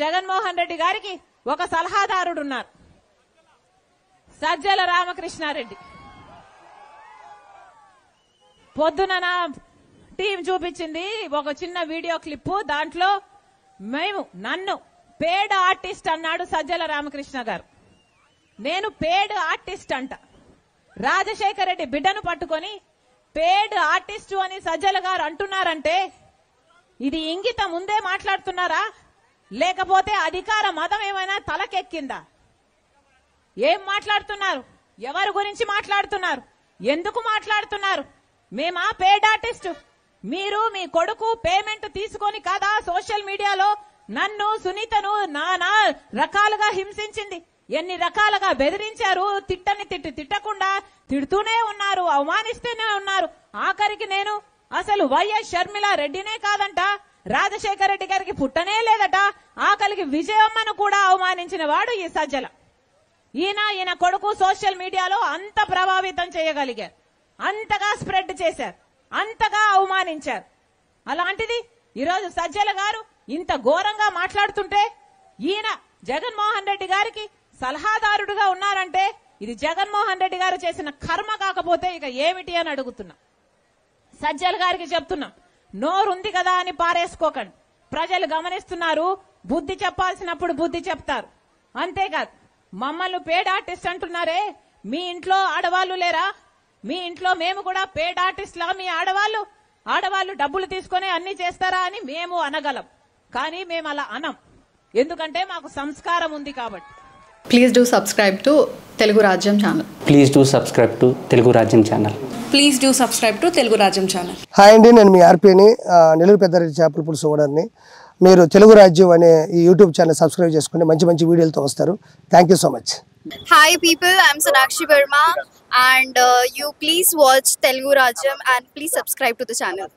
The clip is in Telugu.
జగన్మోహన్ రెడ్డి గారికి ఒక సలహాదారుడు ఉన్నారు, సజ్జల రామకృష్ణారెడ్డి. పొద్దున నా టీం చూపించింది ఒక చిన్న వీడియో క్లిప్పు. దాంట్లో నన్ను పేడ్ ఆర్టిస్ట్ అన్నాడు సజ్జల రామకృష్ణ గారు. నేను పేడ్ ఆర్టిస్ట్ అంట. రాజశేఖర రెడ్డి బిడ్డను పట్టుకొని పేడ్ ఆర్టిస్టు అని సజ్జల గారు అంటున్నారంటే ఇది ఇంగితం ముందే మాట్లాడుతున్నారా, లేకపోతే అధికార మదం ఏమైనా తలకెక్కిందా? ఏం మాట్లాడుతున్నారు? ఎవరి గురించి మాట్లాడుతున్నారు? ఎందుకు మాట్లాడుతున్నారు? మేమా పేడ్ ఆర్టిస్టు? మీరు మీ కొడుకు పేమెంట్ తీసుకొని కదా సోషల్ మీడియాలో నన్ను సునీతను నానా రకాలుగా హింసించింది, ఎన్ని రకాలుగా బెదిరించారు. తిట్టకుండా తిడుతూనే ఉన్నారు, అవమానిస్తూనే ఉన్నారు. ఆఖరికి నేను అసలు వైఎస్ షర్మిల రెడ్డినే కాదంట, రాజశేఖర రెడ్డి గారికి పుట్టనే లేదట, ఆఖరికి విజయమ్మను కూడా అవమానించిన వాడు ఈ సజ్జల. ఈయన కొడుకు సోషల్ మీడియాలో అంత ప్రభావితం చేయగలిగారు, అంతగా స్ప్రెడ్ చేశారు, అంతగా అవమానించారు. అలాంటిది ఈరోజు సజ్జల గారు ఇంత ఘోరంగా మాట్లాడుతుంటే ఈయన జగన్మోహన్ రెడ్డి గారికి సలహాదారుడుగా ఉన్నారంటే ఇది జగన్మోహన్ రెడ్డి గారు చేసిన కర్మ కాకపోతే ఇక ఏమిటి అని అడుగుతున్నా. సజ్జల గారికి చెప్తున్నా, నోరుంది కదా అని పారేసుకోకండి. ప్రజలు గమనిస్తున్నారు, బుద్ధి చెప్పాల్సినప్పుడు బుద్ధి చెప్తారు. అంతేకాదు మమ్మల్ని పేడ్ ఆర్టిస్ట్ అంటున్నారే, మీ ఇంట్లో ఆడవాళ్లు లేరా? మీ ఇంట్లో మేము కూడా పేడ్ ఆర్టిస్ట్ లా మీ ఆడవాళ్లు డబ్బులు తీసుకొని అన్ని చేస్తారా అని మేము అనగలం, కానీ మేము అలా అనం, ఎందుకంటే మాకు సంస్కారం ఉంది కాబట్టి. Please do subscribe to Telugu Rajyam channel. Please do subscribe to Telugu Rajyam channel. Please do subscribe to Telugu Rajyam channel. Hi అండి, నేను మీ ఆర్పీని, నెల్లూరు పెద్దారెడ్డి చేపల పులుసు ఓనర్ని. మీరు తెలుగు రాజ్యం అనే ఈ యూట్యూబ్ ఛానల్ సబ్స్క్రైబ్ చేసుకుని మంచి వీడియోలతో వస్తారు. Thank you so much. Hi people, I'm Sonakshi Verma and you please watch Telugu Rajyam and please subscribe to the channel.